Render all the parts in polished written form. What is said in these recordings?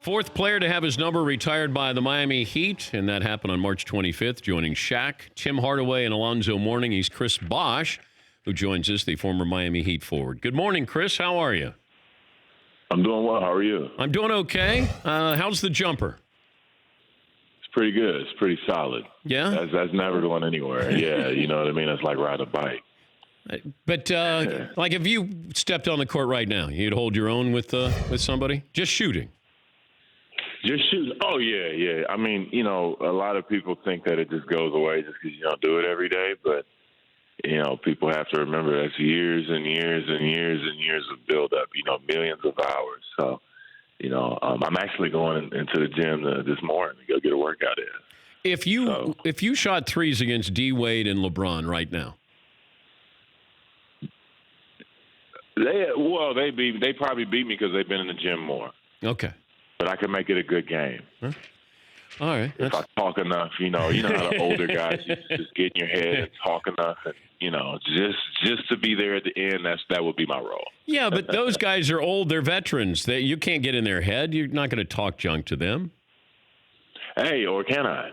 Fourth player to have his number retired by the Miami Heat, and that happened on March 25th, joining Shaq, Tim Hardaway, and Alonzo Mourning. He's Chris Bosh, who joins us, the former Miami Heat forward. Good morning, Chris. How are you? I'm doing well. How are you? I'm doing okay. How's the jumper? It's pretty good. It's pretty solid. Yeah? That's never going anywhere. Yeah, you know what I mean? It's like riding a bike. But, like, if you stepped on the court right now, you'd hold your own with somebody? Just shooting? Just shooting. Oh, yeah. I mean, you know, a lot of people think that it just goes away just because you don't do it every day. But, you know, people have to remember that's years and years and years and years of buildup, you know, millions of hours. So, you know, I'm actually going into the gym this morning to go get a workout in. If you shot threes against D. Wade and LeBron right now? They probably beat me because they've been in the gym more. Okay. But I can make it a good game. Huh? All right. If I talk enough, you know how the older guys just get in your head and talk enough, and you know, just to be there at the end. That would be my role. Yeah, but those guys are old; they're veterans. You can't get in their head. You're not going to talk junk to them. Hey, or can I?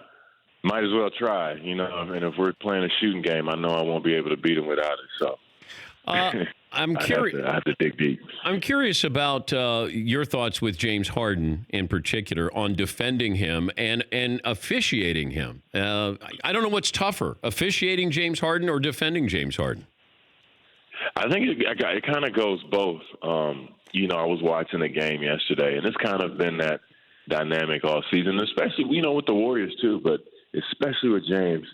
Might as well try. You know, and if we're playing a shooting game, I know I won't be able to beat them without it. So. I'm curious. I have to dig deep. I'm curious about your thoughts with James Harden in particular on defending him and officiating him. I don't know what's tougher, officiating James Harden or defending James Harden. I think it kind of goes both. You know, I was watching a game yesterday, and it's kind of been that dynamic all season, especially, you know, with the Warriors too, but especially with James.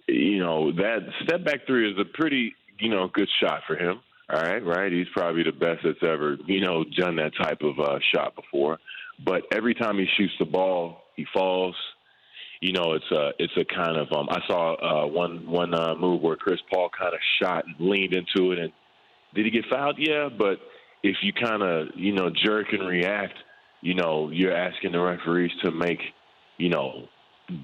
You know, that step back three is a pretty, you know, good shot for him. All right. He's probably the best that's ever, you know, done that type of shot before. But every time he shoots the ball, he falls. You know, it's a kind of I saw one move where Chris Paul kind of shot and leaned into it, and did he get fouled? Yeah, but if you kind of, you know, jerk and react, you know, you're asking the referees to make, you know,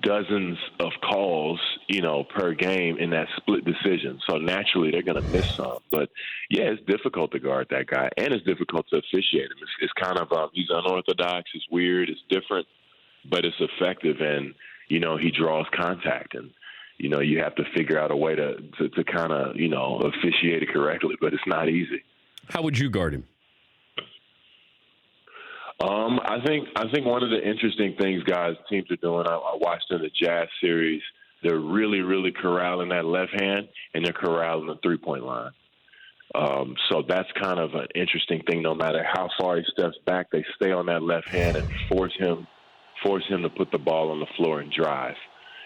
dozens of calls, you know, per game in that split decision. So naturally they're going to miss some. But, yeah, it's difficult to guard that guy, and it's difficult to officiate him. It's kind of he's unorthodox, it's weird, it's different, but it's effective, and, you know, he draws contact. And, you know, you have to figure out a way to kind of, you know, officiate it correctly, but it's not easy. How would you guard him? I think one of the interesting things teams are doing, I watched in the Jazz series, they're really, really corralling that left hand, and they're corralling the three-point line. So that's kind of an interesting thing. No matter how far he steps back, they stay on that left hand and force him to put the ball on the floor and drive.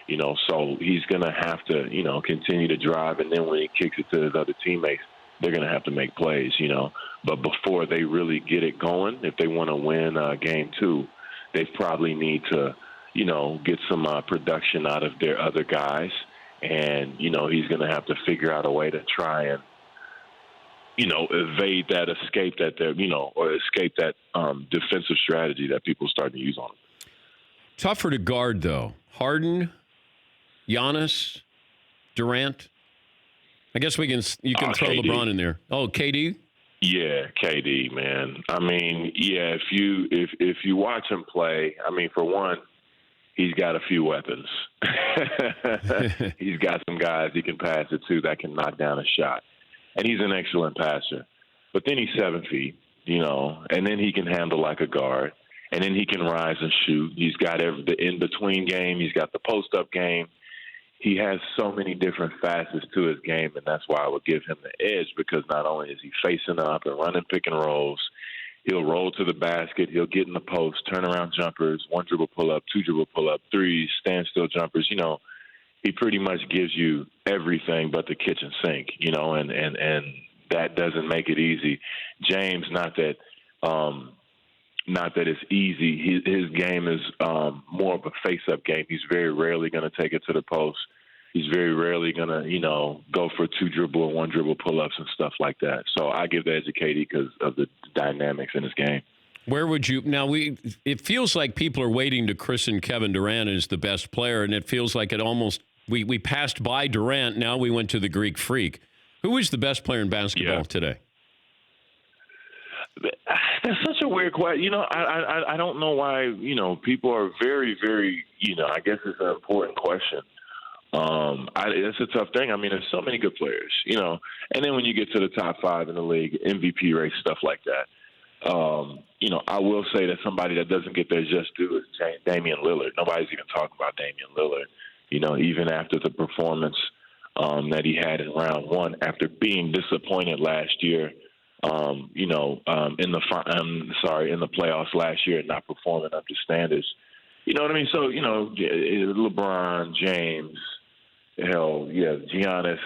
You know, so he's going to have to, you know, continue to drive, and then when he kicks it to his other teammates, they're going to have to make plays, you know. But before they really get it going, if they want to win game two, they probably need to, you know, get some production out of their other guys. And, you know, he's going to have to figure out a way to try and, you know, evade that, escape that, you know, or escape that defensive strategy that people are starting to use on him. Tougher to guard, though. Harden, Giannis, Durant. I guess you can throw KD. LeBron in there. Oh, KD? Yeah, KD, man. I mean, yeah, if you watch him play, I mean, for one, he's got a few weapons. He's got some guys he can pass it to that can knock down a shot. And he's an excellent passer. But then he's 7 feet, you know, and then he can handle like a guard. And then he can rise and shoot. He's got the in-between game. He's got the post-up game. He has so many different facets to his game, and that's why I would give him the edge, because not only is he facing up and running pick and rolls, he'll roll to the basket, he'll get in the post, turnaround jumpers, one dribble pull-up, two dribble pull-up, threes, standstill jumpers. You know, he pretty much gives you everything but the kitchen sink, you know, and that doesn't make it easy. James, not that it's easy. His game is more of a face-up game. He's very rarely going to take it to the post. He's very rarely going to, you know, go for two dribble and one dribble pull-ups and stuff like that. So I give the edge to KD because of the dynamics in his game. Where would you now? It feels like people are waiting to christen Kevin Durant as the best player, and it feels like it almost we passed by Durant. Now we went to the Greek Freak. Who is the best player in basketball today? That's such a weird question. I don't know why, people are very, very, I guess it's an important question. It's a tough thing. I mean, there's so many good players, and then when you get to the top 5 in the league, MVP race, stuff like that. I will say that somebody that doesn't get their just due is Damian Lillard. Nobody's even talking about Damian Lillard, even after the performance that he had in round 1 after being disappointed last year. In the playoffs last year and not performing up to standards. You know what I mean? So, LeBron, James, Giannis,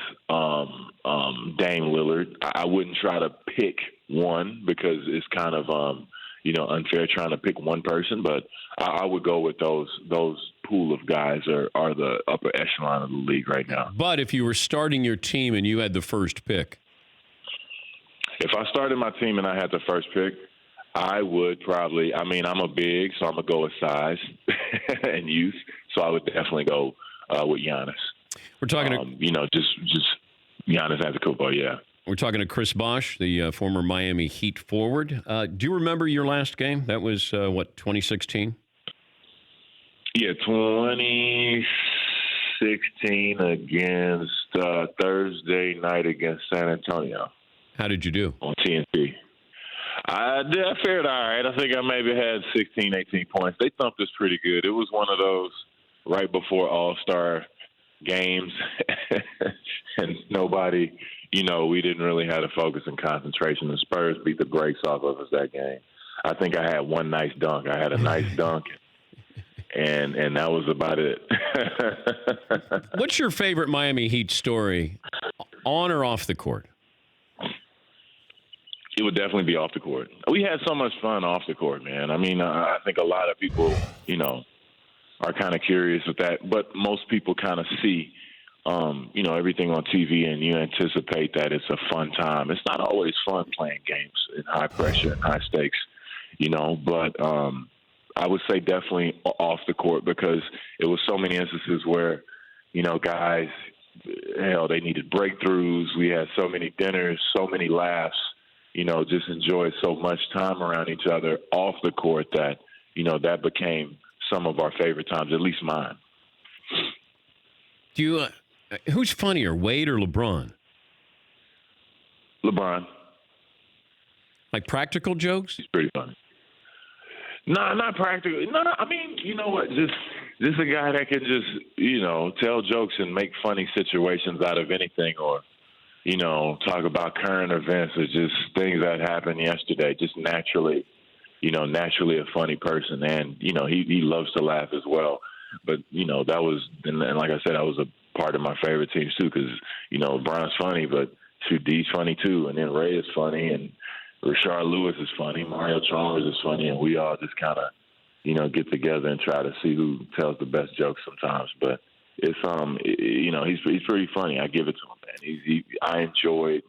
Dame Lillard. I wouldn't try to pick one because it's kind of, unfair trying to pick one person, but I would go with those pool of guys are the upper echelon of the league right now. But if you were starting your team and you had the first pick, if I started my team and I had the first pick, I would probably. I mean, I'm a big, so I'm gonna go with size and youth. So I would definitely go with Giannis. We're talking just Giannis Antetokounmpo. Yeah. We're talking to Chris Bosh, the former Miami Heat forward. Do you remember your last game? That was 2016. Yeah, 2016 against Thursday night against San Antonio. How did you do? On TNT. I fared all right. I think I maybe had 16, 18 points. They thumped us pretty good. It was one of those right before All-Star games, and nobody, we didn't really have the focus and concentration. The Spurs beat the brakes off of us that game. I think I had one nice dunk. I had a nice dunk, and that was about it. What's your favorite Miami Heat story, on or off the court? It would definitely be off the court. We had so much fun off the court, man. I mean, I think a lot of people, are kind of curious with that, but most people kind of see, everything on TV and you anticipate that it's a fun time. It's not always fun playing games in high pressure and high stakes, but I would say definitely off the court because it was so many instances where, guys, they needed breakthroughs. We had so many dinners, so many laughs. Just enjoyed so much time around each other off the court that, that became some of our favorite times, at least mine. Do you, who's funnier, Wade or LeBron? LeBron. Like practical jokes? He's pretty funny. No, not practical. No, I mean, you know what? Just a guy that can just, tell jokes and make funny situations out of anything or, talk about current events or just things that happened yesterday, just naturally a funny person. And, he loves to laugh as well. But, that was, and like I said, that was a part of my favorite teams too because, Brian's funny, but D's funny too. And then Ray is funny and Rashard Lewis is funny. Mario Chalmers is funny. And we all just kind of, get together and try to see who tells the best jokes sometimes. But it's he's pretty funny. I give it to him, man. I enjoyed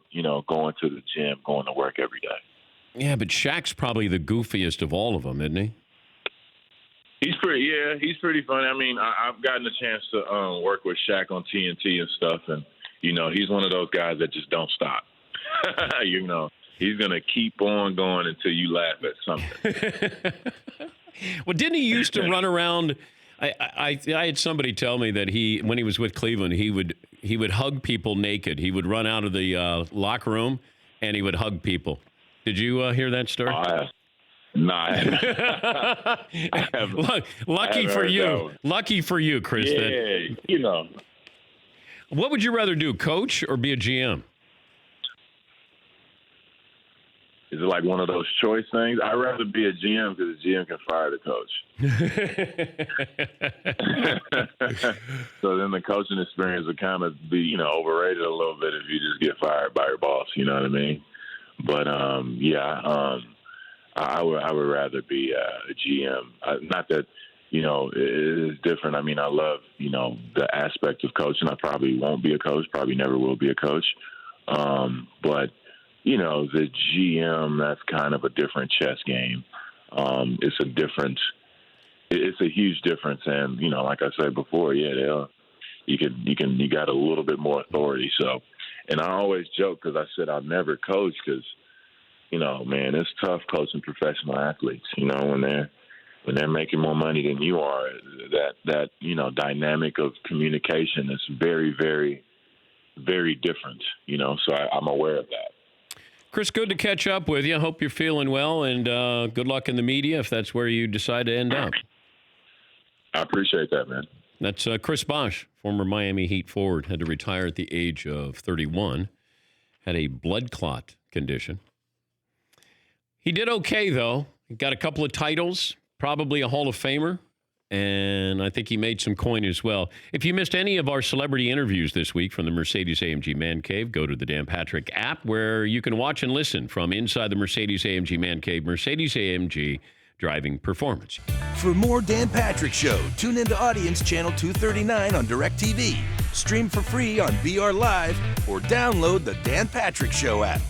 going to the gym, going to work every day. Yeah, but Shaq's probably the goofiest of all of them, isn't he? He's pretty funny. I mean, I've gotten a chance to work with Shaq on TNT and stuff, and he's one of those guys that just don't stop. He's gonna keep on going until you laugh at something. Well, didn't he used to run around? I had somebody tell me that when he was with Cleveland, he would hug people naked. He would run out of the locker room and he would hug people. Did you hear that story? No, I haven't. Lucky for you. Lucky for you, Chris. Yeah, What would you rather do, coach or be a GM? Is it like one of those choice things? I'd rather be a GM because the GM can fire the coach. So then the coaching experience would kind of be, overrated a little bit if you just get fired by your boss. You know what I mean? But I would rather be a GM. Not that it is different. I mean, I love the aspect of coaching. I probably won't be a coach. Probably never will be a coach. But the GM, that's kind of a different chess game. It's a huge difference. And, like I said before, you got a little bit more authority. So, and I always joke because I said I'll never coach because, man, it's tough coaching professional athletes. When they're making more money than you are, that dynamic of communication is very, very, very different. So I'm aware of that. Chris, good to catch up with you. I hope you're feeling well, and good luck in the media if that's where you decide to end up. I appreciate that, man. That's Chris Bosh, former Miami Heat forward, had to retire at the age of 31, had a blood clot condition. He did okay, though. He got a couple of titles, probably a Hall of Famer, and I think he made some coin as well. If you missed any of our celebrity interviews this week from the Mercedes-AMG Man Cave, go to the Dan Patrick app where you can watch and listen from inside the Mercedes-AMG Man Cave, Mercedes-AMG driving performance. For more Dan Patrick Show, tune into Audience Channel 239 on DirecTV. Stream for free on VR Live or download the Dan Patrick Show app.